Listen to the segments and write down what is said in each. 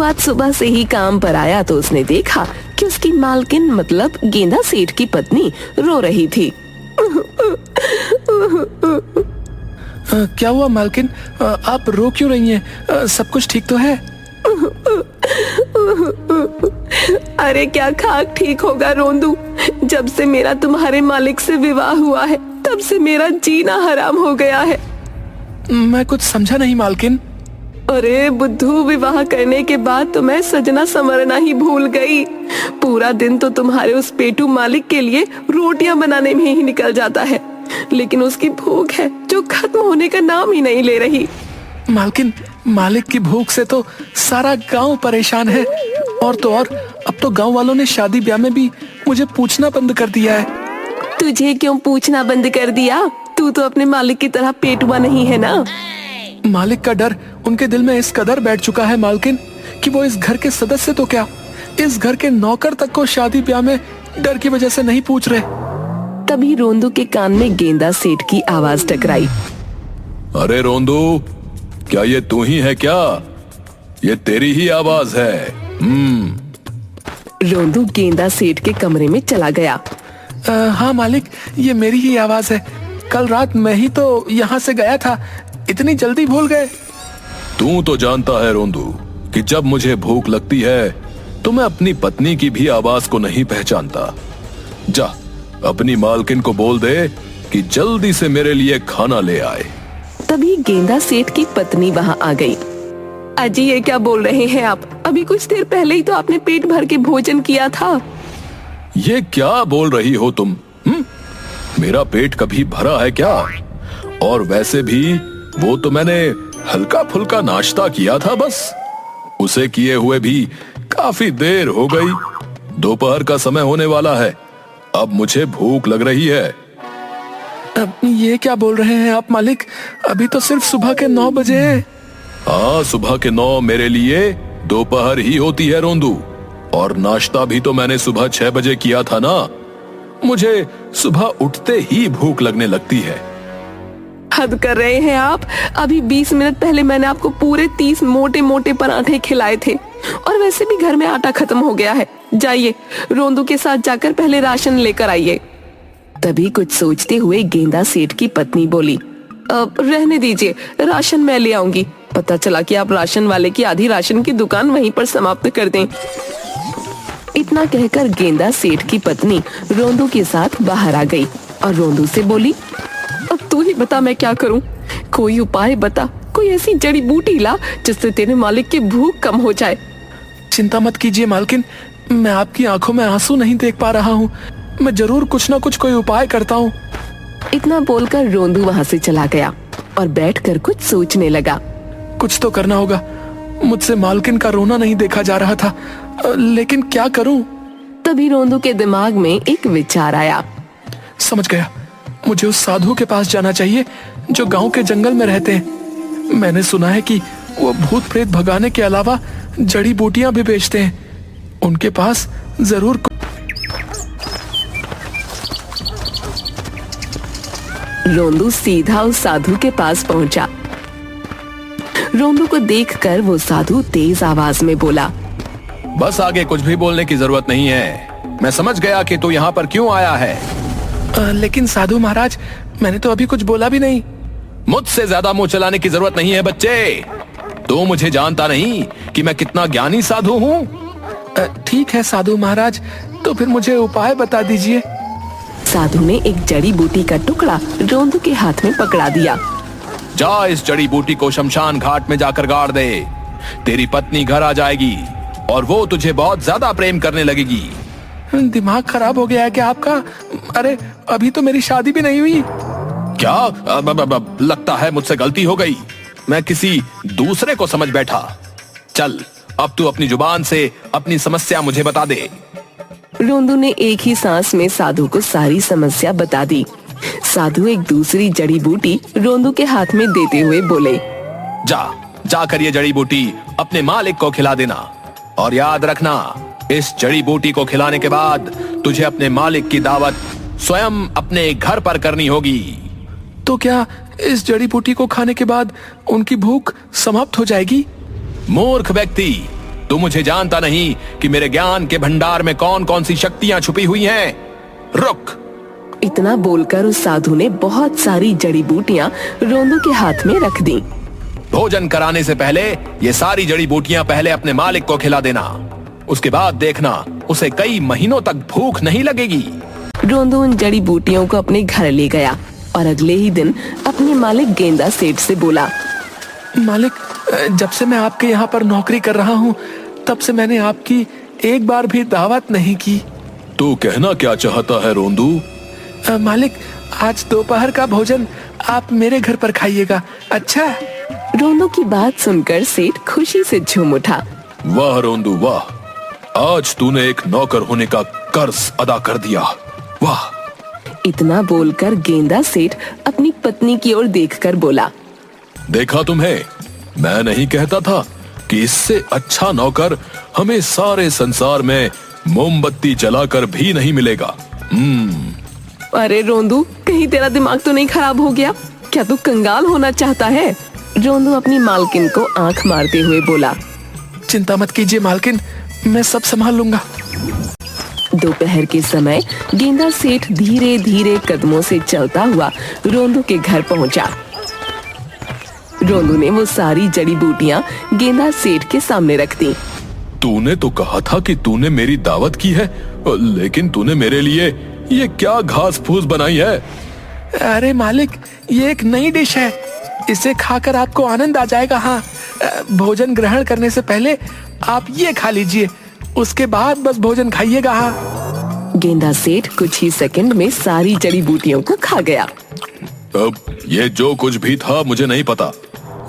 रोंदू आज सुबह से ही काम पर आया तो उसने देखा कि उसकी मालकिन मतलब गेंदा सेठ की पत्नी रो रही थी। क्या हुआ मालकिन, आप रो क्यों रही हैं? सब कुछ ठीक तो है? अरे क्या खाक ठीक होगा रोंदू, जब से मेरा तुम्हारे मालिक से विवाह हुआ है तब से मेरा जीना हराम हो गया है। मैं कुछ समझा नहीं मालकिन। अरे बुद्धू, विवाह करने के बाद तो मैं सजना संवरना ही भूल गई। पूरा दिन तो तुम्हारे उस पेटू मालिक के लिए रोटियां बनाने में ही निकल जाता है, लेकिन उसकी भूख है जो खत्म होने का नाम ही नहीं ले रही। मालकिन, मालिक की भूख से तो सारा गांव परेशान है। और तो और अब तो गांव वालों ने शादी ब्याह में भी मुझे पूछना बंद कर दिया है। तुझे क्यों पूछना बंद कर दिया? तू तो अपने मालिक की तरह पेटुआ नहीं है ना। मालिक का डर उनके दिल में इस कदर बैठ चुका है मालकिन कि वो इस घर के सदस्य तो क्या, इस घर के नौकर तक को शादी ब्याह में डर की वजह से नहीं पूछ रहे। तभी रोंदू के कान में गेंदा सेठ की आवाज टकराई। अरे रोंदू, क्या ये तू ही है क्या? ये तेरी ही आवाज है। रोंदू गेंदा सेठ के कमरे में चला गया। हाँ मालिक, ये मेरी ही आवाज है। कल रात मैं ही तो यहाँ से गया था, इतनी जल्दी भूल गए? तू तो जानता है रोंदू कि जब मुझे भूख लगती है तो मैं अपनी पत्नी की भी आवाज को नहीं पहचानता। जा, अपनी मालकिन को बोल दे कि जल्दी से मेरे लिए खाना ले आए। तभी गेंदा सेठ की पत्नी वहाँ आ गई। अजी, ये क्या बोल रहे हैं आप? अभी कुछ देर पहले ही तो आपने पेट भर के भोजन किया था। ये क्या बोल रही हो तुम? मेरा पेट कभी भरा है क्या? और वैसे भी वो तो मैंने हल्का फुल्का नाश्ता किया था बस। उसे किए हुए भी काफी देर हो गई। दोपहर का समय होने वाला है, अब मुझे भूख लग रही है। अब ये क्या बोल रहे हैं आप मालिक? अभी तो सिर्फ सुबह के 9 बजे हैं। हाँ, सुबह के 9 मेरे लिए दोपहर ही होती है रोंदू। और नाश्ता भी तो मैंने सुबह 6 बजे किया था ना। मुझे सुबह उठते ही भूख लगने लगती है। हद कर रहे हैं आप। अभी 20 मिनट पहले मैंने आपको पूरे 30 मोटे मोटे पराठे खिलाए थे, और वैसे भी घर में आटा खत्म हो गया है। जाइए, रोंदू के साथ जाकर पहले राशन लेकर आइए। तभी कुछ सोचते हुए गेंदा सेठ की पत्नी बोली, रहने दीजिए, राशन मैं ले आऊंगी। पता चला कि आप राशन वाले की आधी राशन की दुकान वहीं पर समाप्त कर दें। इतना कहकर गेंदा सेठ की पत्नी रोंदू के साथ बाहर आ गई और रोंदू से बोली, अब तू ही बता मैं क्या करूं? कोई उपाय बता, कोई ऐसी जड़ी बूटी ला जिससे तेरे मालिक की भूख कम हो जाए। चिंता मत कीजिए मालकिन, मैं आपकी आंखों में आंसू नहीं देख पा रहा हूँ। मैं जरूर कुछ ना कुछ कोई उपाय करता हूँ। इतना बोलकर रोंदू वहाँ से चला गया और बैठकर कुछ सोचने लगा। कुछ तो करना होगा, मुझसे मालकिन का रोना नहीं देखा जा रहा था, लेकिन क्या करूं? तभी रोंदू के दिमाग में एक विचार आया। समझ गया, मुझे उस साधु के पास जाना चाहिए जो गांव के जंगल में रहते हैं। मैंने सुना है कि वो भूत प्रेत भगाने के अलावा जड़ी बूटियां भी बेचते हैं। उनके पास जरूर। रोंदू सीधा उस साधु के पास पहुंचा। रोंदू को देखकर वो साधु तेज आवाज में बोला, बस आगे कुछ भी बोलने की जरूरत नहीं है। मैं समझ गया कि तू यहाँ पर क्यों आया है। लेकिन साधु महाराज, मैंने तो अभी कुछ बोला भी नहीं। मुझसे ज्यादा मुंह चलाने की जरूरत नहीं है बच्चे। तू मुझे जानता नहीं कि मैं कितना ज्ञानी साधु हूँ। ठीक है साधु महाराज, तो फिर मुझे उपाय बता दीजिए। साधु ने एक जड़ी बूटी का टुकड़ा रोंदू के हाथ में पकड़ा दिया। जा, इस जड़ी बूटी को शमशान घाट में जाकर गाड़ दे। तेरी पत्नी घर आ जाएगी और वो तुझे बहुत ज्यादा प्रेम करने लगेगी। दिमाग खराब हो गया है क्या आपका? अरे अभी तो मेरी शादी भी नहीं हुई। क्या? लगता है मुझसे गलती हो गई। मैं किसी दूसरे को समझ बैठा। चल, अब तू अपनी जुबान से अपनी समस्या मुझे बता दे। रोंदू ने एक ही सांस में साधु को सारी समस्या बता दी। साधु एक दूसरी जड़ी बूटी रोंदू के हाथ में देते हुए बोले, जाकर ये जड़ी बूटी अपने मालिक को खिला देना। और याद रखना, इस जड़ी बूटी को खिलाने के बाद तुझे अपने मालिक की दावत स्वयं अपने घर पर करनी होगी। तो क्या इस जड़ी बूटी को खाने के बाद उनकी भूख समाप्त हो जाएगी? मूर्ख व्यक्ति, तू मुझे जानता नहीं कि मेरे ज्ञान के भंडार में कौन कौन सी शक्तियां छुपी हुई हैं? रुक। इतना बोलकर उस साधु ने बहुत सारी जड़ी बूटियां रोंदू के हाथ में रख दी। भोजन कराने से पहले ये सारी जड़ी बूटियां पहले अपने मालिक को खिला देना। उसके बाद देखना उसे कई महीनों तक भूख नहीं लगेगी। रोंदू उन जड़ी बूटियों को अपने घर ले गया और अगले ही दिन अपने मालिक गेंदा सेठ से बोला, मालिक, जब से मैं आपके यहाँ पर नौकरी कर रहा हूँ तब से मैंने आपकी एक बार भी दावत नहीं की। तू कहना क्या चाहता है रोंदू? मालिक, आज दोपहर का भोजन आप मेरे घर पर खाइएगा, अच्छा? रोंदू की बात सुनकर सेठ खुशी से झूम उठा। वाह रोंदू वाह, आज तूने एक नौकर होने का कर्ज अदा कर दिया। वाह। इतना बोलकर गेंदा सेठ अपनी पत्नी की ओर देखकर बोला, देखा तुम्हें, मैं नहीं कहता था कि इससे अच्छा नौकर हमें सारे संसार में मोमबत्ती जलाकर भी नहीं मिलेगा। अरे रोंदू, कहीं तेरा दिमाग तो नहीं खराब हो गया? क्या तू कंगाल होना चाहता है? रोंदू अपनी मालकिन को आंख मारते हुए बोला। चिंता मत कीजिए मालकिन, मैं सब संभाल लूंगा। दोपहर के समय गेंदा सेठ धीरे धीरे कदमों से चलता हुआ रोंदू के घर पहुंचा। रोंदू ने वो सारी जड़ी बूटियां गेंदा सेठ के सामने रख दी। तूने तो कहा था कि तूने मेरी दावत की है, लेकिन तूने मेरे लिए ये क्या घास फूस बनाई है? अरे मालिक, ये एक नई डिश है, इसे खाकर आपको आनंद आ जाएगा। हाँ, भोजन ग्रहण करने से पहले आप ये खा लीजिए, उसके बाद बस भोजन खाइएगा। हाँ। गेंदा सेठ कुछ ही सेकंड में सारी जड़ी बूटियों को खा गया। अब ये जो कुछ भी था मुझे नहीं पता,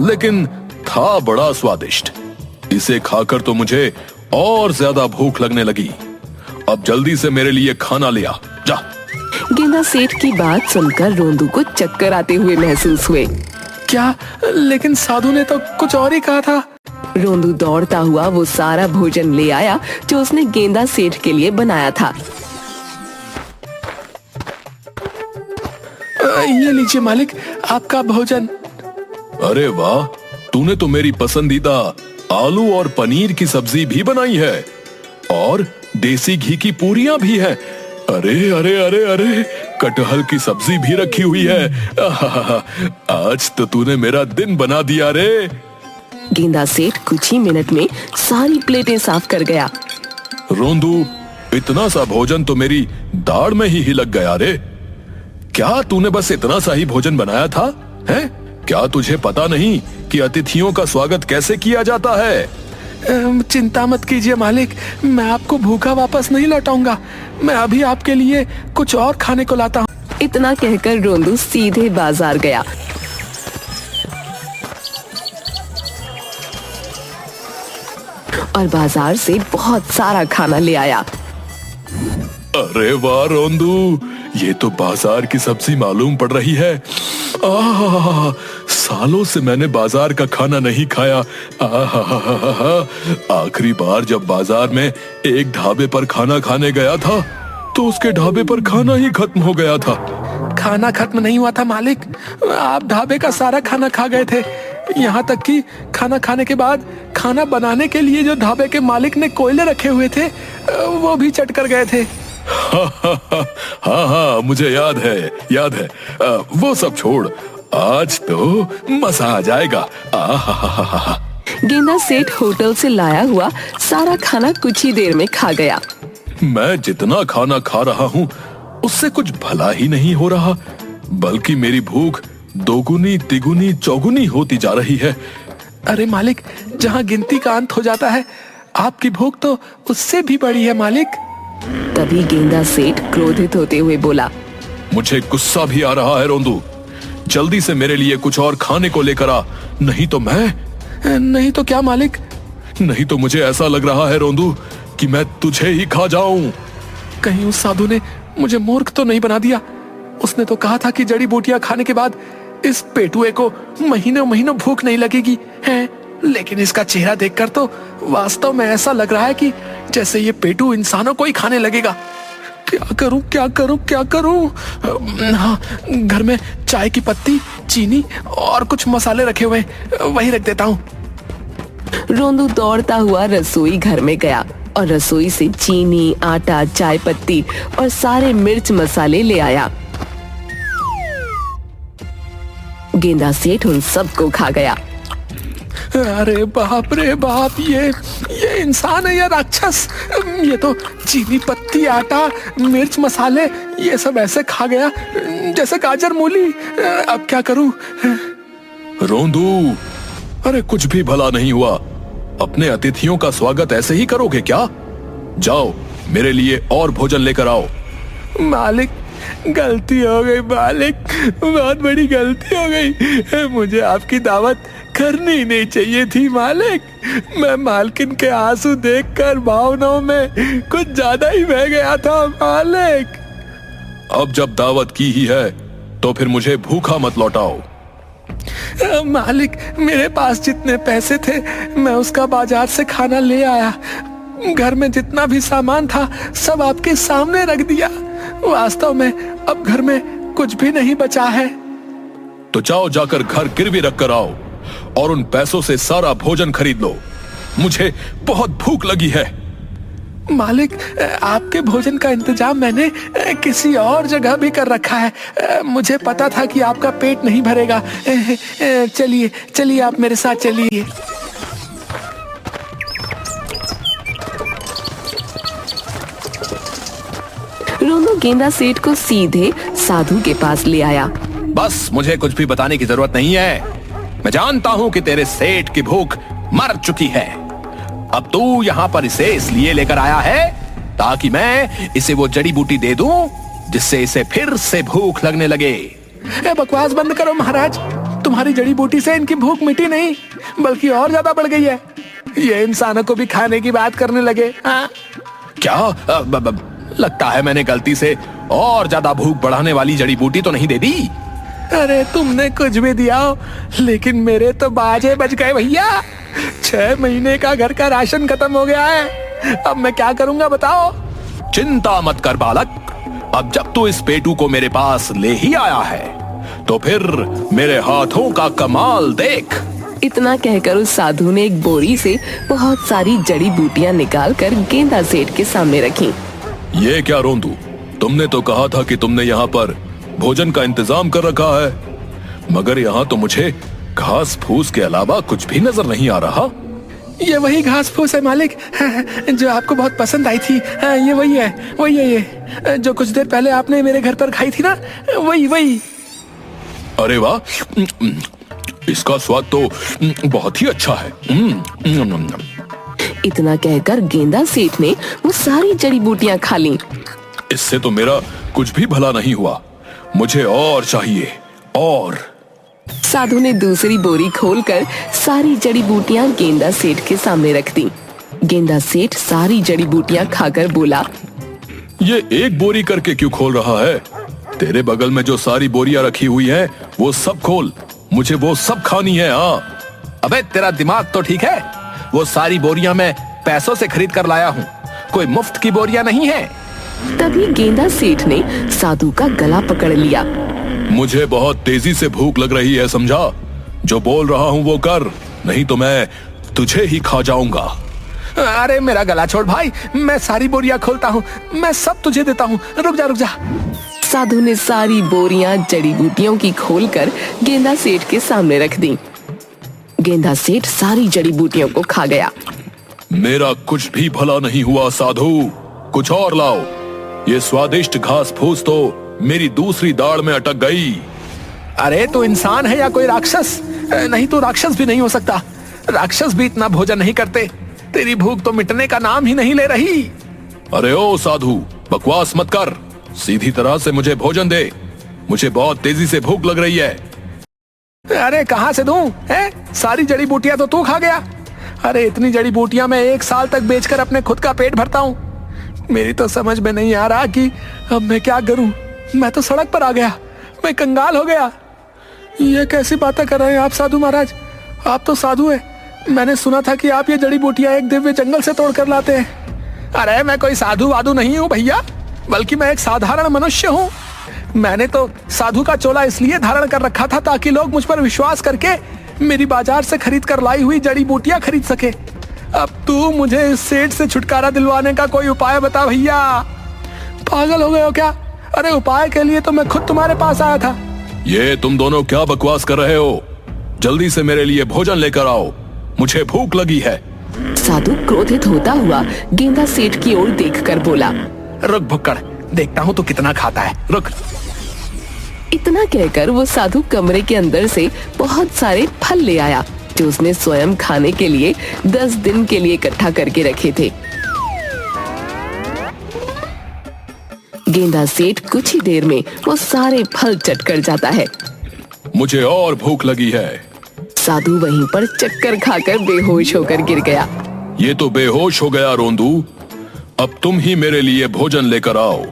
लेकिन था बड़ा स्वादिष्ट। इसे खाकर तो मुझे और ज्यादा भूख लगने लगी। अब जल्दी से मेरे लिए खाना ले आ, जा। गेंदा सेठ की बात सुनकर रोंदू को चक्कर आते हुए महसूस हुए। क्या? लेकिन साधु ने तो कुछ और ही कहा था। रोंदू दौड़ता हुआ वो सारा भोजन ले आया जो उसने गेंदा सेठ के लिए बनाया था। ये लीजिए मालिक, आपका भोजन। अरे वाह, तूने तो मेरी पसंदीदा आलू और पनीर की सब्जी भी बनाई है और देसी घी की पूरियां भी है। अरे अरे अरे अरे, कटहल की सब्जी भी रखी हुई है। आज तो तूने मेरा दिन बना दिया रे। गेंदा सेठ कुछ ही मिनट में सारी प्लेटें साफ कर गया। रोंदू, इतना सा भोजन तो मेरी दाढ़ में ही लग गया रे। क्या तूने बस इतना सा ही भोजन बनाया था? हैं? क्या तुझे पता नहीं कि अतिथियों का स्वागत कैसे किया जाता है? चिंता मत कीजिए मालिक, मैं आपको भूखा वापस नहीं लौटाऊंगा। मैं अभी आपके लिए कुछ और खाने को लाता हूँ। इतना कहकर रोंदू सीधे बाजार गया। और बाजार से बहुत सारा खाना ले आया। अरे वाह रोंदू, ये तो बाजार की सब्जी मालूम पड़ रही है। सालों से मैंने बाजार का खाना नहीं खाया। आखिरी बार जब बाजार में एक ढाबे पर खाना खाने गया था तो उसके ढाबे पर खाना ही खत्म हो गया था। खाना खत्म नहीं हुआ था मालिक, आप ढाबे का सारा खाना खा गए थे। यहाँ तक कि खाना खाने के बाद खाना बनाने के लिए जो ढाबे के मालिक ने कोयले रखे हुए थे वो भी चट कर गए थे। हाँ, मुझे याद है। वो सब छोड़, आज तो मजा आ जाएगा। गेंदा सेठ होटल से लाया हुआ सारा खाना कुछ ही देर में खा गया। मैं जितना खाना खा रहा हूँ उससे कुछ भला ही नहीं हो रहा, बल्कि मेरी भूख दोगुनी तिगुनी चौगुनी होती जा रही है। अरे मालिक, जहाँ गिनती का अंत हो जाता है, आपकी भूख तो उससे भी बड़ी है मालिक। तभी गेंदा सेठ क्रोधित होते हुए बोला, मुझे गुस्सा भी आ रहा है रोंदू, जल्दी से मेरे लिए कुछ और खाने को लेकर आ, नहीं तो मैं। नहीं तो क्या मालिक? नहीं तो मुझे ऐसा लग रहा है रोंदू कि मैं तुझे ही खा जाऊं। कहीं उस साधु ने मुझे मूर्ख तो नहीं बना दिया? उसने तो कहा था कि जड़ी बूटियां खाने के बाद इस पेटुए को महीनों महीनों भूख नहीं लगेगी है, लेकिन इसका चेहरा देखकर तो वास्तव में ऐसा लग रहा है कि जैसे ये पेटू इंसानों को ही खाने लगेगा। क्या करूं? हाँ, घर में चाय की पत्ती, चीनी और कुछ मसाले रखे हुए, वही रख देता हूँ। रोंदू दौड़ता हुआ रसोई घर में गया और रसोई से चीनी, आटा, चाय पत्ती और सारे मिर्च मसाले ले आया। गेंदा सेठ उन सबको खा गया। अरे बाप रे बाप, ये इंसान है या राक्षस? ये तो चीनी, पत्ती, आटा, मिर्च, मसाले ये सब ऐसे खा गया जैसे गाजर मूली। अब क्या करूं? रोंदू, अरे कुछ भी भला नहीं हुआ। अपने अतिथियों का स्वागत ऐसे ही करोगे क्या? जाओ मेरे लिए और भोजन लेकर आओ। मालिक, गलती हो गई मालिक, बहुत बड़ी गलती हो गई। मुझे आपकी दावत करनी ही नहीं चाहिए थी मालिक। मैं मालकिन के आंसू देखकर भावनाओं में कुछ ज्यादा ही बह गया था मालिक। अब जब दावत की ही है तो फिर मुझे भूखा मत लौटाओ। मालिक, मेरे पास जितने पैसे थे मैं उसका बाजार से खाना ले आया। घर में जितना भी सामान था सब आपके सामने रख दिया। वास्तव में अब घर में कुछ भी नहीं बचा है। तो जाओ, जाकर घर गिरवी रख कर आओ और उन पैसों से सारा भोजन खरीद लो। मुझे बहुत भूख लगी है। मालिक, आपके भोजन का इंतजाम मैंने किसी और जगह भी कर रखा है। मुझे पता था कि आपका पेट नहीं भरेगा। चलिए चलिए, आप मेरे साथ चलिए। रोंदू गेंदा सेठ को सीधे साधु के पास ले आया। बस मुझे कुछ भी बताने की जरूरत नहीं है। मैं जानता हूं कि तेरे सेठ की भूख मर चुकी है। अब तू यहाँ पर इसे इसलिए लेकर आया है ताकि मैं इसे वो जड़ी बूटी दे दूं जिससे इसे फिर से भूख लगने लगे। बकवास बंद करो महाराज। तुम्हारी जड़ी बूटी से इनकी भूख मिटी नहीं बल्कि और ज्यादा बढ़ गई है। ये इंसानों को भी खाने की बात करने लगे। क्या? लगता है मैंने गलती से और ज्यादा भूख बढ़ाने वाली जड़ी बूटी तो नहीं दे दी। अरे तुमने कुछ भी दिया हो, लेकिन मेरे तो बाजे बज गए भैया। 6 महीने का घर का राशन खत्म हो गया है। अब मैं क्या करूंगा बताओ? चिंता मत कर बालक। अब जब तू इस पेटू को मेरे पास ले ही आया है तो फिर मेरे हाथों का कमाल देख। इतना कहकर उस साधु ने एक बोरी से बहुत सारी जड़ी बूटियां निकाल कर गेंदा सेठ के सामने रखी। ये क्या रोंदू, तुमने तो कहा था कि तुमने यहाँ पर भोजन का इंतजाम कर रखा है, मगर यहाँ तो मुझे घास फूस के अलावा कुछ भी नजर नहीं आ रहा। ये वही घास फूस है मालिक, जो आपको बहुत पसंद आई थी। ये वही है ये जो कुछ देर पहले आपने मेरे घर पर खाई थी ना, वही। अरे वाह, इसका स्वाद तो बहुत ही अच्छा है। इतना कहकर गेंदा सेठ ने वो सारी जड़ी बूटियां खा ली। इससे तो मेरा कुछ भी भला नहीं हुआ। मुझे और चाहिए और। साधु ने दूसरी बोरी खोलकर सारी जड़ी बूटियां गेंदा सेठ के सामने रख दी। गेंदा सेठ सारी जड़ी बूटियां खाकर बोला, ये एक बोरी करके क्यों खोल रहा है? तेरे बगल में जो सारी बोरियां रखी हुई हैं, वो सब खोल। मुझे वो सब खानी है। हाँ। अबे तेरा दिमाग तो ठीक है। वो सारी बोरियां मैं पैसों से खरीद कर लाया हूँ, कोई मुफ्त की बोरियां नहीं है। तभी गेंदा सेठ ने साधु का गला पकड़ लिया। मुझे बहुत तेजी से भूख लग रही है, समझा? जो बोल रहा हूँ वो कर, नहीं तो मैं तुझे ही खा जाऊंगा। अरे मेरा गला छोड़ भाई, मैं सारी बोरियां खोलता हूँ, मैं सब तुझे देता हूँ। रुक जा। साधु ने सारी बोरियां जड़ी बूटियों की खोलकर गेंदा सेठ के सामने रख दी। गेंदा सेठ सारी जड़ी बूटियों को खा गया। मेरा कुछ भी भला नहीं हुआ साधु, कुछ और लाओ। ये स्वादिष्ट घास फूस तो मेरी दूसरी दाढ़ में अटक गई। अरे तू इंसान है या कोई राक्षस? नहीं, तू राक्षस भी नहीं हो सकता। राक्षस भी इतना भोजन नहीं करते। तेरी भूख तो मिटने का नाम ही नहीं ले रही। अरे ओ साधु, बकवास मत कर, सीधी तरह से मुझे भोजन दे। मुझे बहुत तेजी से भूख लग रही है। अरे कहाँ से दूं? सारी जड़ी बूटियां तो तू खा गया। अरे इतनी जड़ी बूटियां मैं 1 साल तक बेचकर अपने खुद का पेट भरता हूँ। मेरी तो समझ में नहीं आ रहा कि अब मैं क्या करूं। मैं तो सड़क पर आ गया, मैं कंगाल हो गया। ये कैसी बातें कर रहे हैं आप साधु महाराज? आप तो साधु हैं। मैंने सुना था कि आप ये जड़ी बूटियां एक दिव्य जंगल से तोड़ कर लाते हैं। अरे मैं कोई साधु वाधु नहीं हूँ भैया, बल्कि मैं एक साधारण मनुष्य हूँ। मैंने तो साधु का चोला इसलिए धारण कर रखा था ताकि लोग मुझ पर विश्वास करके मेरी बाजार से खरीद कर लाई हुई जड़ी बूटियां खरीद सके। अब तू मुझे इस सेठ से छुटकारा दिलवाने का कोई उपाय बता भैया। पागल हो गए हो क्या? अरे उपाय के लिए तो मैं खुद तुम्हारे पास आया था। ये तुम दोनों क्या बकवास कर रहे हो? जल्दी से मेरे लिए भोजन लेकर आओ, मुझे भूख लगी है। साधु क्रोधित होता हुआ गेंदा सेठ की ओर देखकर बोला, रुक भुक्कड़, देखता हूँ तू कितना खाता है, रुक। इतना कहकर वो साधु कमरे के अंदर से बहुत सारे फल ले आया जो उसने स्वयं खाने के लिए 10 दिन के लिए इकट्ठा करके रखे थे। गेंदा सेठ कुछ ही देर में वो सारे फल चट कर जाता है। मुझे और भूख लगी है। साधु वहीं पर चक्कर खाकर बेहोश होकर गिर गया। ये तो बेहोश हो गया रोंदू, अब तुम ही मेरे लिए भोजन लेकर आओ।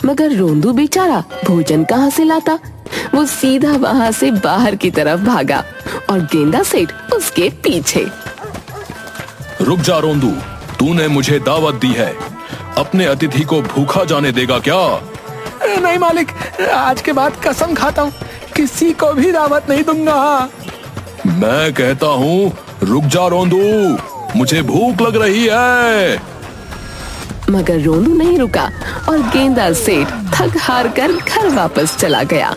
मगर रोंदू बेचारा भोजन कहाँ से लाता? वो सीधा वहाँ से बाहर की तरफ भागा और गेंदा सेठ उसके पीछे। रुक जा रोंदू, तूने मुझे दावत दी है, अपने अतिथि को भूखा जाने देगा क्या? नहीं मालिक, आज के बाद कसम खाता हूँ किसी को भी दावत नहीं दूंगा। मैं कहता हूँ रुक जा रोंदू, मुझे भूख लग रही है। मगर रोंदू नहीं रुका और गेंदा सेठ थक हार कर घर वापस चला गया।